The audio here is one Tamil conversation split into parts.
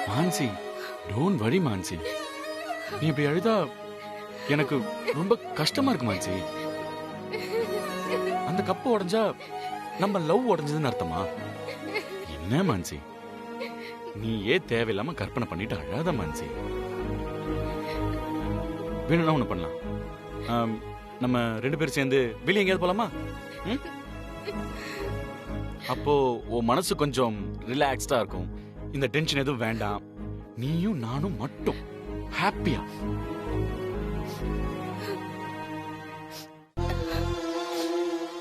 Mansi, don't worry Mansi. நீ இப்படி அழுதா எனக்கு ரொம்ப கஷ்டமா இருக்கு மான்சி. அந்த கப்பு உடைஞ்சா நம்ம லவ் உடைஞ்சதுன்னு அர்த்தமா? என்ன மான்சி, நீ ஏன் தேவையில்லாம கற்பனை பண்ணிட்டு அழாத மான்சி. வேணும்னா ஒண்ணு பண்ணலாம். நம்ம 2 பேரும் சேர்ந்து வெளியே எங்கேயாவது போலாமா? அப்போ உன் மனசு கொஞ்சம் ரிலாக்ஸ்டா இருக்கும். இந்த டென்ஷன் எதுவும் வேண்டாம். நீயும் நானும் மட்டும் ஹாப்பியா.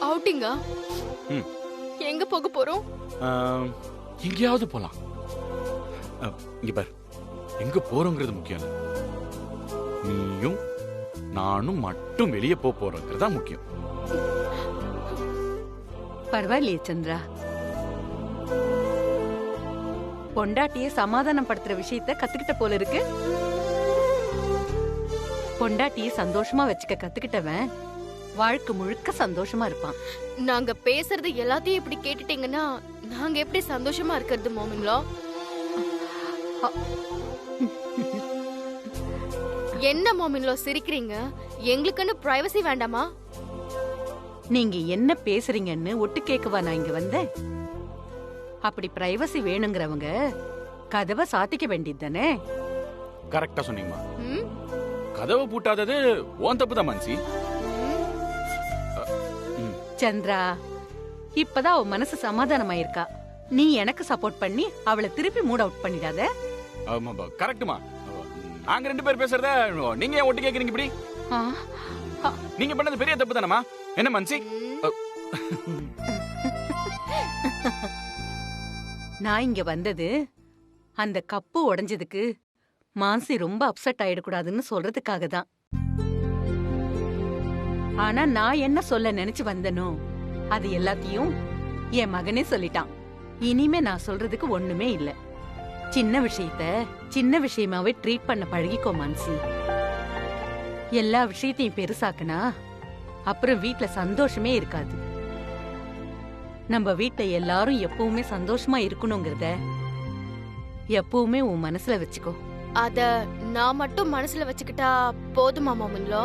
அவுட்டிங்கா? எங்க போக போறோம்? எங்கேயாவது போலாம். இங்க பாரு, எங்க போறோங்கிறது முக்கியம் இல்ல. நீயும் நானும் மட்டும் வெளியே போறோங்கிறது தான் முக்கியம். பரவாயில்லையே சந்திரா, பொண்டாட்டிய சமாதானம் படுத்துற விஷயத்த கத்துக்கிட்ட போல இருக்கு. பொண்டாட்டிய சந்தோஷமா வச்சுக்க கத்துக்கிட்டவன் வாழ்க்கை முழுக்க சந்தோஷமா இருப்பான். நாங்க பேசுறது எல்லாத்தையும் இப்படி கேட்டுட்டீங்கன்னா நாங்க எப்படி சந்தோஷமா இருக்கிறது மோமின்லோ? என்ன மோமின்லோ சிரிக்கிறீங்க? எங்களுக்குன்னு பிரைவசி வேண்டாமா? நீங்க என்ன பேசுறீங்கன்னு ஒட்டு கேட்கவா நான் இங்க வந்தேன்? அப்படி பிரைவசி வேணுங்கிறவங்க கதவை சாத்திக்க வேண்டியது தானே? கரெக்டா சொன்னீங்கம்மா. கதவை பூட்டாதது உன் தப்பு தான் மான்சி. சந்திரா, இப்பதான் அவ மனசு சமாதானமாயிருக்கா. நீ எனக்கு சப்போர்ட் பண்ணி அவளை திருப்பி மூட் அவுட் பண்ணிடாத. கரெக்ட்டுமா. நாங்க 2 பேர் பேசுறத நீங்க ஏன் ஒட்டு கேக்குறீங்க இப்படி? நீங்க பண்ணது பெரிய தப்பு தானமா? என்ன மான்சி? நான் இங்க வந்தது அந்த கப்பு உடைஞ்சதுக்கு மான்சி ரொம்ப அப்செட் ஆயிடக்கூடாதுன்னு சொல்றதுக்காக தான். ஆனா நான் என்ன சொல்ல நினைச்சு வந்தனோ அது எல்லாத்தையும் என் மகனே சொல்லிட்டான். இனிமே நான் சொல்றதுக்கு ஒண்ணுமே இல்ல. சின்ன விஷயத்த சின்ன விஷயமாவே ட்ரீட் பண்ண பழகிக்கோ மான்சி. எல்லா விஷயத்தையும் பெருசாக்குனா அப்புறம் வீட்ல சந்தோஷமே இருக்காது. நம்ம வீட்ல எல்லாரும் எப்பவுமே சந்தோஷமா இருக்கணுங்கிறத எப்பவுமே உன் மனசுல வச்சுக்கோ. அத நான் மட்டும் மனசுல வச்சுக்கிட்டா போதுமா மோமின்லோ?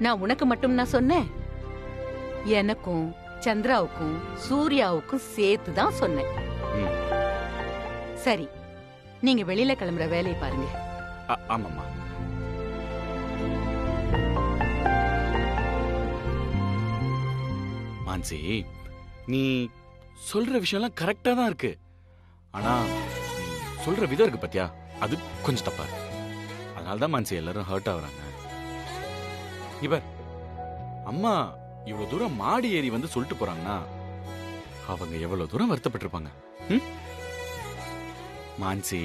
நான் உனக்கு மட்டும் நான் சொன்னேன், எனக்கும் சந்திராவுக்கும் சூர்யாவுக்கும் சேர்த்து தான் சொன்னேன். சரி, நீங்க வெளியில கிளம்புற வேலையை பாருங்க. ஆமாம்மா. மான்சி, நீ சொல்ற விஷயம்லாம் கரெக்டா தான் இருக்கு. ஆனா நீ சொல்ற விதம் இருக்கு பாத்தியா, அது கொஞ்சம் தப்பா இருக்கு. அதனாலதான் மான்சி எல்லாரும் ஹர்ட் ஆகுறாங்க. இவர் அம்மா இவ்வளவு தூரம் மாடி ஏறி வந்து சொல்லிட்டு போறாங்கன்னா அவங்க எவ்வளவு தூரம் வருத்தப்பட்டிருப்பாங்க. மான்சி,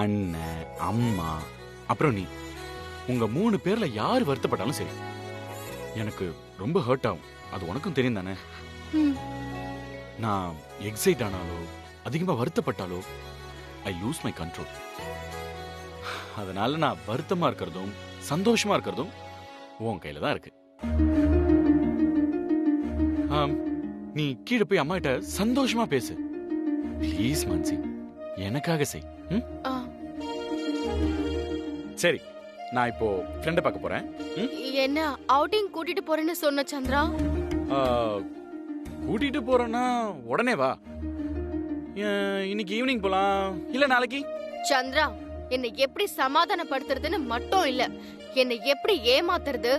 அண்ணன், அம்மா, அப்புறம் நீ, உங்க 3 பேர்ல யார் வருத்தப்பட்டாலும் சரி எனக்கு ரொம்ப ஹர்ட் ஆகும். அது உனக்கும் தெரியும் தானே? நான் எக்ஸைட் ஆனாலோ அதிகமா வருத்தப்பட்டாலோ ஐ லூஸ் மை கண்ட்ரோல். அதனால நான் வருத்தமா இருக்கிறதும் சந்தோஷமா இருக்கிறதும் உன் கையில தான் இருக்கு. நீ கீழே போய் அம்மா கிட்ட சந்தோஷமா பேசு ப்ளீஸ் மான்சி, எனக்காக செய். சரி, நான் இப்போ ஃப்ரெண்ட பார்க்க போறேன். என்ன அவுட்டிங் கூட்டிட்டு போறேன்னு சொன்ன சந்திரா? கூட்டிட்டு போறேன்னா உடனே வா. இன்னைக்கு ஈவினிங் போலாம், இல்ல நாளைக்கு? சந்திரா, என்னை எப்படி சமாதானப்படுத்துறதுன்னு மட்டும் இல்ல, என்னை எப்படி ஏமாத்துறது,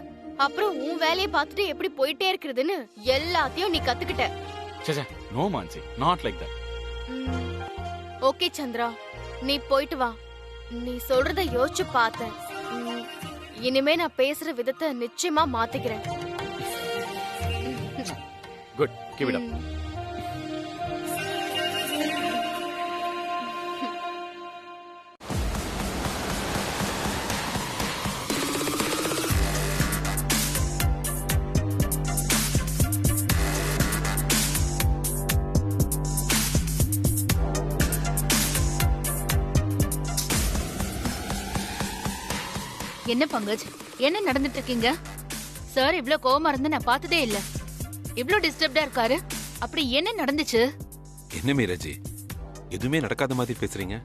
அப்புறம் உன் வேலையை பார்த்துட்டு எப்படி போயிட்டே இருக்கிறதுன்னு எல்லாத்தையும் நீ கத்துக்கிட்ட. சே, no Mansi, not like that. Okay Chandra, நீ போயிட்டு வா. நீ சொல்றத யோசிச்சு பார்த்தேன். இனிமே நான் பேசுற விதத்தை நிச்சயமா மாத்திக்கிறேன். Good, keep it up. என்ன பங்கஜ், என்ன நடந்துட்டு இருக்கீங்க? சார் இவ்ளோ கோவமா இருந்து நான் பார்த்ததே இல்ல. இவ்ளோ டிஸ்டர்ப்டா இருக்காரு. அப்படி என்ன நடந்துச்சு? என்ன மீராஜி, எதுவுமே நடக்காத மாதிரி பேசுறீங்க.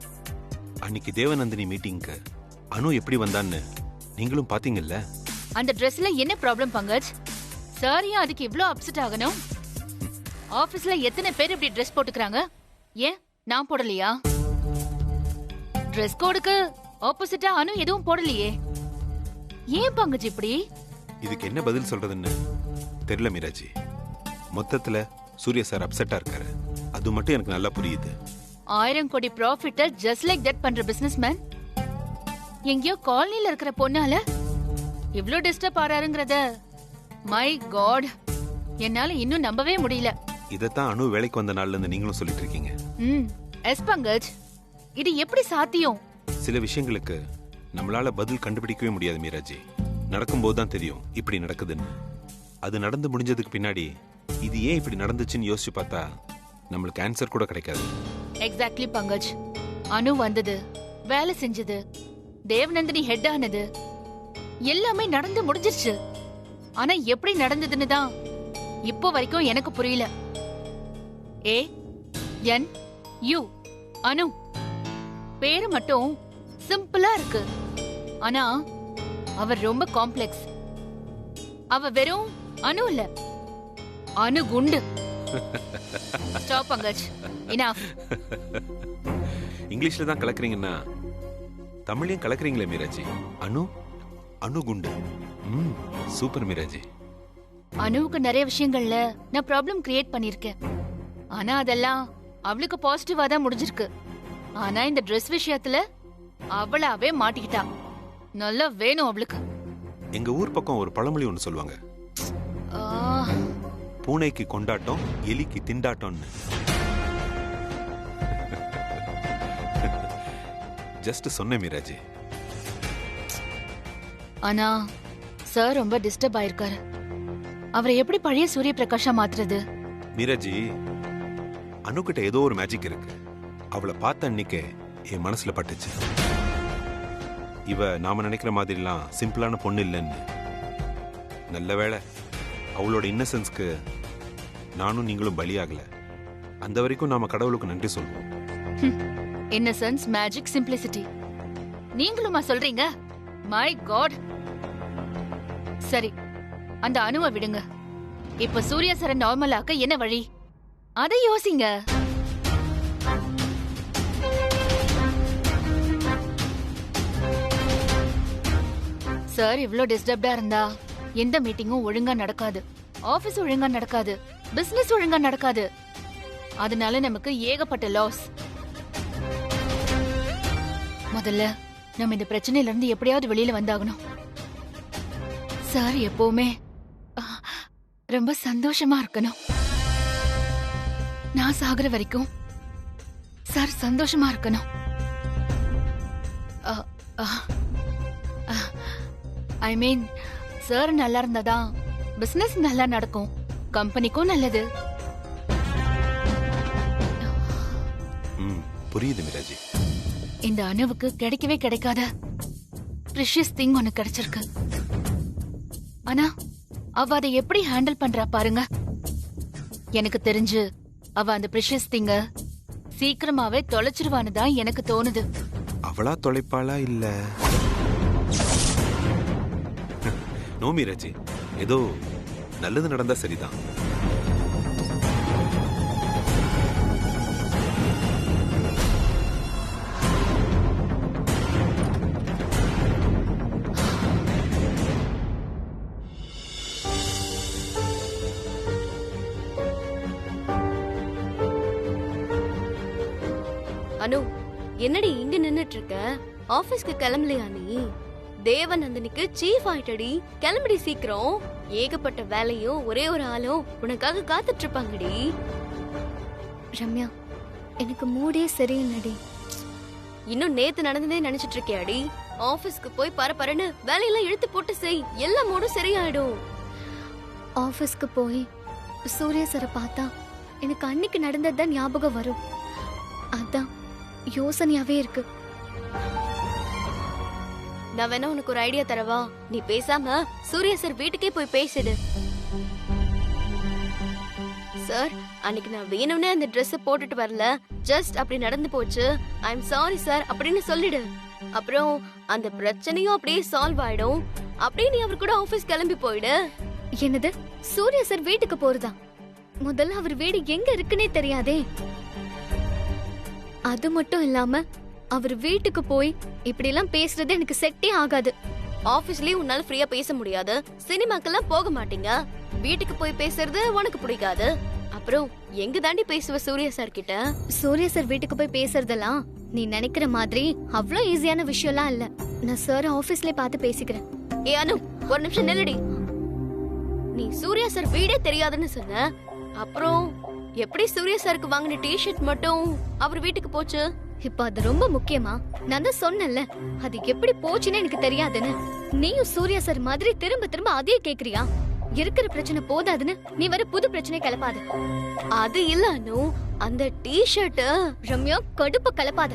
அன்னைக்கு தேவநந்தினி மீட்டிங்க்கு அனு எப்படி வந்தான்னு நீங்களும் பாத்தீங்கல்ல. அந்த ட்ரெஸ்ல என்ன ப்ராப்ளம் பங்கஜ்? சார் ஏன் அதுக்கு இவ்ளோ அப்செட் ஆகணும்? ஆபீஸ்ல எத்தனை பேர் இப்படி ட்ரெஸ் போட்டுக்கறாங்க? ஏன் நான் போடலையா? ட்ரெஸ் கோடுக்கு ஆப்போசிட்டா அனு எதுவும் போடலையே. ஏன் பங்கஜ் இப்படி? இதுக்கு என்ன பதில் சொல்றதுன்னு தெரியல மீராஜி. மொத்தத்துல சூர்யா சார் அப்செட்டா இருக்காரு. அது மட்டும் எனக்கு நல்லா புரியுது. 1000 கோடி ப்ராஃபிட்ட ஜஸ்ட் லைக் தட் பண்ற பிசினஸ்மேன் எங்கயோ காலனில இருக்கிற பொண்ணால இவ்ளோ டிஸ்டர்ப் ஆறாருங்கறத மை காட் என்னால இன்னும் நம்பவே முடியல. இதத்தான் அனு வேலைக்கு வந்த நாள்ல இருந்து நீங்களும் சொல்லிட்டு இருக்கீங்க. எஸ் பங்கஜ், இது எப்படி சாத்தியம்? சில விஷயங்களுக்கு நம்மளால பதில் கண்டுபிடிக்கவே முடியாது மீராஜி. நடக்கும்போது தான் தெரியும் இப்படி நடக்குதுன்னு. அது நடந்து முடிஞ்சதுக்கு பின்னாடி இது ஏன் இப்படி நடந்துச்சுன்னு யோசிச்சு பார்த்தா நம்மளுக்கு ஆன்சர் கூட கிடைக்காது. எக்ஸாக்ட்லி பங்கஜ். அனு வந்தது, வேலை செஞ்சது, தேவநந்தினி ஹெட் ஆனது எல்லாமே நடந்து முடிஞ்சிருச்சு. ஆனா எப்படி நடந்ததுன்னு தான் இப்போ வரைக்கும் எனக்கு புரியல. ANU அனு பேரு மட்டும் சிம்பிளா இருக்கு. ஆனா அவ ரொம்ப காம்ப்ளெக்ஸ். அவ வெறும் அனு இல்ல, அனு குண்டு. Stop Pankaj, enough. இங்கிலீஷ்ல தான் கலக்குறீங்கன்னா தமிழையும் கலக்குறீங்களே மீராஜி. அனு அனு குண்டு. சூப்பர் மீராஜி. அனுவுக்கு நிறைய விஷயங்கள்ல நான் ப்ராப்ளம் கிரியேட் பண்ணிருக்கேன். ஆனா அதெல்லாம் அவளுக்கு பாசிட்டிவா தான் முடிஞ்சிருக்கு. ஆனா இந்த ட்ரெஸ் விஷயத்துல அவளாவே மாட்டிக்கிட்டா. நல்லா வேணும் அவளுக்கு. எங்க ஊர் பக்கம் ஒரு பழமொழி ஒண்ணு சொல்லுவாங்க. ஆ, பூனைக்கு கொண்டாட்டம், எலிக்கு திண்டாட்டம்னு. ஜஸ்ட் சொன்னேன் மீராஜி. ஆனா சார் ரொம்ப டிஸ்டர்ப் ஆயிருக்காரு. அவரை எப்படி பழைய சூரிய பிரகாஷா மாத்துறது? மீராஜி, அனுக்கிட்ட ஏதோ ஒரு மேஜிக் இருக்கு. அவளை பார்த்த அன்னைக்கே என் மனசுல பட்டுச்சு. இவ நாம நினைக்கிற மாதிரிலாம் சிம்பிளான பொண்ணு இல்லைன்னு. நல்ல வேளை அவளோட இன்னசென்ஸ்க்கு நானும் நீங்களும் பலியாகல. அந்த வரைக்கும் நாம கடவுளுக்கு நன்றி சொல்வோம். இன்னசென்ஸ், மேஜிக், சிம்பிளிசிட்டி நீங்களுமா சொல்றீங்க? My God. சரி, அந்த அணுவை விடுங்க. இப்ப சூர்யா சார நார்மல் ஆக்க என்ன வழி? அதை யோசிங்க. சார் இவ்ளோ டிஸ்டர்ப்டா இருந்தா எந்த மீட்டிங்கும் ஒழுங்கா நடக்காது, ஆபீஸ் ஒழுங்கா நடக்காது, பிசினஸ் ஒழுங்கா நடக்காது. அதனால நமக்கு ஏகப்பட்ட லாஸ். முதல்ல நம்ம இந்த பிரச்சனையில இருந்து எப்படியாவது வெளியில வந்தாகணும். சார் எப்பவுமே ரொம்ப சந்தோஷமா இருக்கணும். நான் சாகுற வரைக்கும் சார் சந்தோஷமா இருக்கணும். ஐ மீன், சார் நல்லா இருந்தாதான் பிசினஸ் நல்லா நடக்கும், கம்பெனிக்கும் நல்லது. புரியுது மீராஜி. இந்த அணுவுக்கு கிடைக்கவே கிடைக்காத ப்ரிஷியஸ் திங் ஒன்னு கிடைச்சிருக்கு. ஆனா அவ அதை எப்படி ஹேண்டில் பண்றா பாருங்க. எனக்கு தெரிஞ்சு அவ அந்த ப்ரிஷியஸ் திங்க சீக்கிரமாவே தொலைச்சிருவான்னு தான் எனக்கு தோணுது. அவளா தொலைப்பாளா இல்ல? நோ மீராஜி, ஏதோ நல்லது நடந்தா சரிதான். அனு, என்னடி இங்க நின்னுட்டு இருக்க? ஆபீஸ்க்கு கிளம்பலையா நீ? தேவநந்தினிக்கு சீஃப் ஆயிட்டடி, கிளம்படி சீக்கிரம். ஏகப்பட்ட வேலையும் ஒரே ஒரு ஆளும் உனக்காக காத்துட்டு இருப்பாங்கடி. ரம்யா, எனக்கு மூடே சரியில்லடி. இன்னும் நேத்து நடந்ததே நினைச்சிட்டு இருக்கியாடி? ஆபீஸ்க்கு போய் பரபரன்னு வேலையெல்லாம் இழுத்து போட்டு செய், எல்லா மூடும் சரியாயிடும். ஆபீஸ்க்கு போய் சூர்யா சாரை பார்த்தா எனக்கு அன்னைக்கு நடந்ததுதான் ஞாபகம் வரும். அதான் யோசனையாவே இருக்கு. நான் வேணா உனக்கு ஒரு ஐடியா தரவா? நீ பேசாம சூர்யா சார் வீட்டுக்கே போய் பேசிடு. சார், அன்னைக்கு நான் வேணும்னே அந்த ட்ரெஸ் போட்டுட்டு வரல, ஜஸ்ட் அப்படி நடந்து போச்சு, ஐ எம் சாரி சார் அப்படின்னு சொல்லிடு. அப்புறம் அந்த பிரச்சனையும் அப்படியே சால்வ் ஆயிடும். அப்படியே நீ அவர் கூட ஆபீஸ் கிளம்பி போயிடு. என்னது, சூர்யா சார் வீட்டுக்கு போறதா? முதல்ல அவர் வீடு எங்க இருக்குன்னே தெரியாதே. அது மட்டும் இல்லாம அவர் வீட்டுக்கு போய் இப்படி எல்லாம் பேசுறது எனக்கு செட்டே ஆகாது. ஆபீஸ்லயே உன்னால ஃப்ரீயா பேச முடியாது, சினிமாக்கெல்லாம் போக மாட்டீங்க, வீட்டுக்கு போய் பேசுறது உனக்கு பிடிக்காது. அப்புறம் எங்க தாண்டி பேசுவ சூர்யா சார் கிட்ட? சூர்யா சார் வீட்டுக்கு போய் பேசுறதெல்லாம் நீ நினைக்கிற மாதிரி அவ்வளோ ஈஸியான விஷயம்லாம் இல்ல. நான் சார் ஆபீஸ்ல பார்த்து பேசிக்கிறேன். ஏ அனு, ஒரு நிமிஷம் நில்லடி. நீ சூர்யா சார் வீடே தெரியாதுன்னு சொன்ன, அப்புறம் எப்படி சூர்யா சாருக்கு வாங்கின டி-ஷர்ட் மட்டும் அவர் வீட்டுக்கு போச்சு? இப்ப அது ரொம்ப முக்கியமா? நான் தான் சொன்னேன்ல, அது எப்படி போச்சுன்னு எனக்கு தெரியாதுன்னு. நீயும் சூர்யா சார் மாதிரி திரும்ப திரும்ப அதே கேக்குறியா? இருக்கிற பிரச்சனை போதாதுன்னு நீ வர புது பிரச்சனை கிளப்பாத. அது இல்ல அனு, அந்த டி-ஷர்ட். ரம்யா, கடுப்பு கலப்பாத.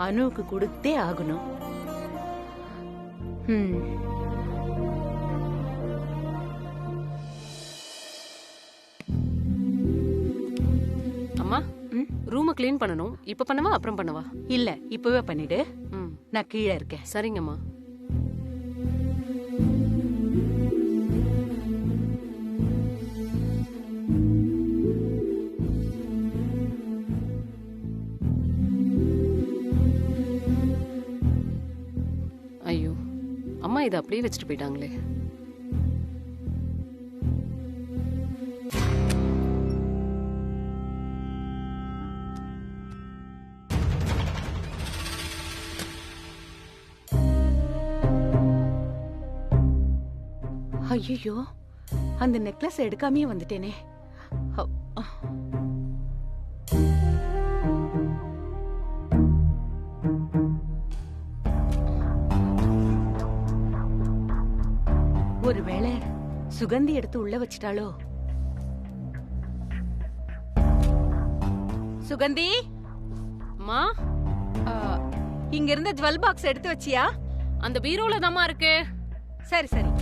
அனுவுக்கு கொடுத்தே ஆகணும். அம்மா, ரூமை க்ளீன் பண்ணணும். இப்ப பண்ணவா அப்புறம் பண்ணவா? இல்ல, இப்பவே பண்ணிடு. ம், நான் கீழே இருக்கேன். சரிங்கம்மா. ஐயோ, அம்மா இதை அப்படியே வச்சுட்டு போயிட்டாங்களே. ஐயோ, அந்த நெக்லஸ் எடுக்காமயே வந்துட்டேனே. ஒருவேளை சுகந்தி எடுத்து உள்ள வச்சிட்டாளோ? சுகந்தி, அம்மா, இங்க இருந்த ஜுவல் பாக்ஸ் எடுத்து வச்சியா? அந்த பீரோல தாம்மா இருக்கு. சரி சரி.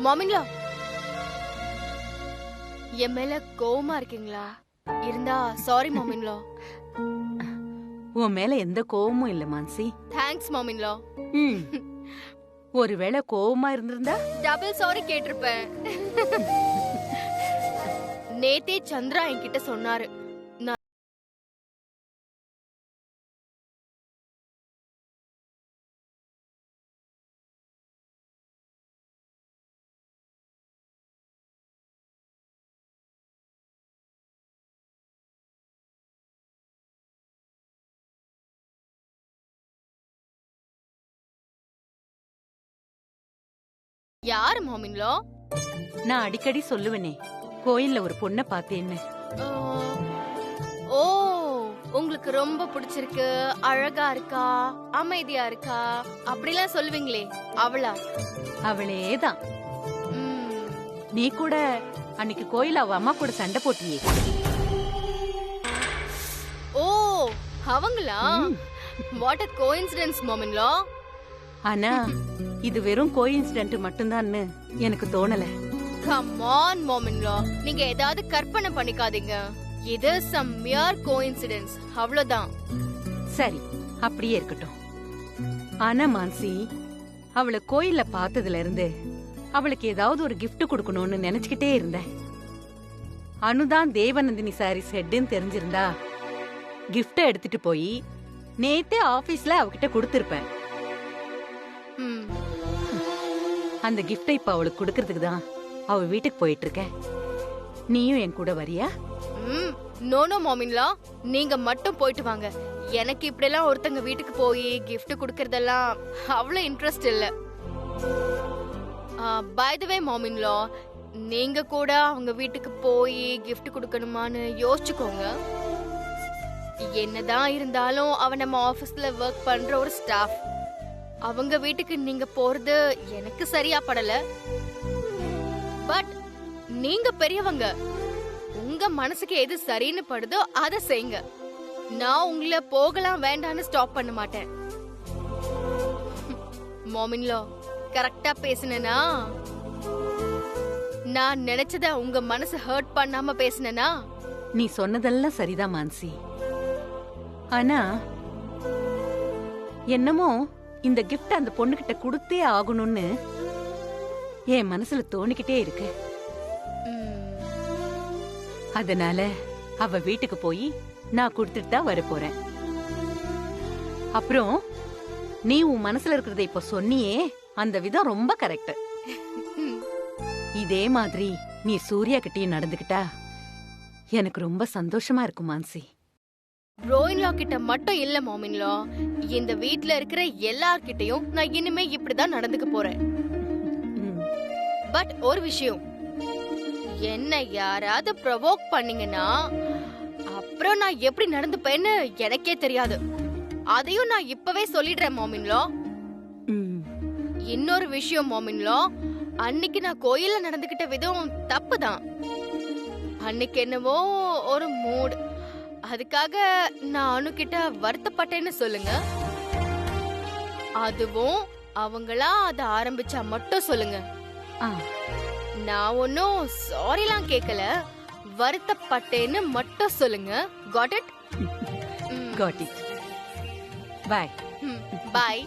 மாமிங்களா, என் மேல கோவமா இருக்கீங்களா? இருந்தா சாரி மாமிங்களா. உன் மேல எந்த கோவமும் இல்ல மான்சி. தேங்க்ஸ் மாமிங்களா. ஒருவேளை கோவமா இருந்திருந்தா டபுள் சாரி கேட்டிருப்பேன். நேத்தே சந்திரா என்கிட்ட சொன்னாரு, யாரு மாமின்லோ? நான் அடிக்கடி சொல்லுவேனே கோயில்ல ஒரு பொண்ண பார்த்தேன்னு. ஓ, உங்களுக்கு ரொம்ப பிடிச்சிருக்கு, அழகா இருக்கா, அமைதியா இருக்கா, அப்படிலாம் சொல்லுவீங்களே, அவளா? அவளேதான். ம், நீ கூட அன்னைக்கு கோயில அவ அம்மா கூட சண்டை போட்டியே. ஓ, அவங்களா? What a coincidence மாமின்லோ. ஆனா இது வெறும் கோயின்சிடென்ட் மட்டும்தான்னு எனக்கு தோணல. கம் ஆன் மாமின்லோ, நீங்க ஏதாவது கற்பனை பண்ணிக்காதீங்க. இது some mere coincidence, அவ்வளவுதான். சரி, அப்படியே இருக்கட்டும். ஆனா மான்சி, அவளை கோயில்ல பார்த்ததுல இருந்து அவளுக்கு ஏதாவது ஒரு gift கொடுக்கணும்னு நினைச்சுக்கிட்டே இருந்தேன். அனுதான் தேவநந்தினி சாரீஸ் ஹெட்னு தெரிஞ்சிருந்தா கிஃப்ட எடுத்துட்டு போய் நேத்தே ஆபீஸ்ல அவகிட்ட கொடுத்திருப்பேன். ம், அந்த கிஃப்டை இப்ப அவளுக்கு கொடுக்கறதுக்கு தான் அவ வீட்டுக்கு போயிட்டு இருக்கேன். நீயும் என் கூட வரியா? ம், நோ நோ மாமின்லா, நீங்க மட்டும் போயிட்டு வாங்க. எனக்கு இப்படிலாம் ஒருத்தங்க வீட்டுக்கு போய் gift கொடுக்கறதெல்லாம் அவ்வளவு இன்ட்ரெஸ்ட் இல்ல. பை தி வே மாமின்லா, நீங்க கூட அவங்க வீட்டுக்கு போய் gift கொடுக்கணுமான்னு யோசிச்சுக்கோங்க. என்னதான் இருந்தாலும் அவன் நம்ம ஆபீஸ்ல ஒர்க் பண்ற ஒரு ஸ்டாஃப். அவங்க வீட்டுக்கு நீங்க போறது எனக்கு சரியா படல. பட் நீங்க பெரியவங்க, உங்க மனசுக்கு எது சரின்னு படுதோ அதை செய்யுங்க. நான் உங்களை போகலாம் வேண்டான்னு ஸ்டாப் பண்ண மாட்டேன். மோமின்லோ, கரெக்டா பேசுனேனா? நான் நினைச்சத உங்க மனசு ஹர்ட் பண்ணாம பேசுனேனா? நீ சொன்னதெல்லாம் சரிதான் மான்சி. ஆனா என்னமோ இந்த கிஃப்ட் அந்த பொண்ணுகிட்ட கொடுத்தே ஆகணும்னு என் மனசுல தோணிக்கிட்டே இருக்கு. ம், அதனால அவ வீட்டுக்கு போய் நான் கொடுத்துட்டு தான் வர போறேன். அப்புறம் நீ உன் மனசுல இருக்கிறத இப்ப சொன்னியே, அந்த விதம் ரொம்ப கரெக்ட். இதே மாதிரி நீ சூர்யா கிட்டயும் நடந்துக்கிட்டா எனக்கு ரொம்ப சந்தோஷமா இருக்கும் மான்சி. ரோயின்லா கிட்ட மட்டும் இல்ல மோமின்லா, இந்த வீட்ல இருக்கிற எல்லார்கிட்டயும் நான் இனிமே இப்படிதான் நடந்துக்க போறேன். ம். பட் ஒரு விஷயம், என்ன யாராவது ப்ரொவோக் பண்ணீங்கன்னா அப்புறம் நான் எப்படி நடந்துப்பேன்னு எனக்கே தெரியாது. அதையும் நான் இப்பவே சொல்லிடுறேன் மோமின்லா. ம். இன்னொரு விஷயம் மோமின்லா, அன்னைக்கு நான் கோயில்ல நடந்துகிட்ட விதம் தப்புதான். அன்னைக்கு என்னவோ ஒரு மூட், அதுக்காக நான் அனுகிட்ட வருத்தப்பட்டேன்னு சொல்லுங்க. அதுவும் அவங்களா அத ஆரம்பிச்சா மட்டும் சொல்லுங்க. ஆ. நான் ஒன்னும் சாரிலாம் கேட்கல, வருத்தப்பட்டேன்னு மட்டும் சொல்லுங்க. Got it? Got it. Bye. Bye.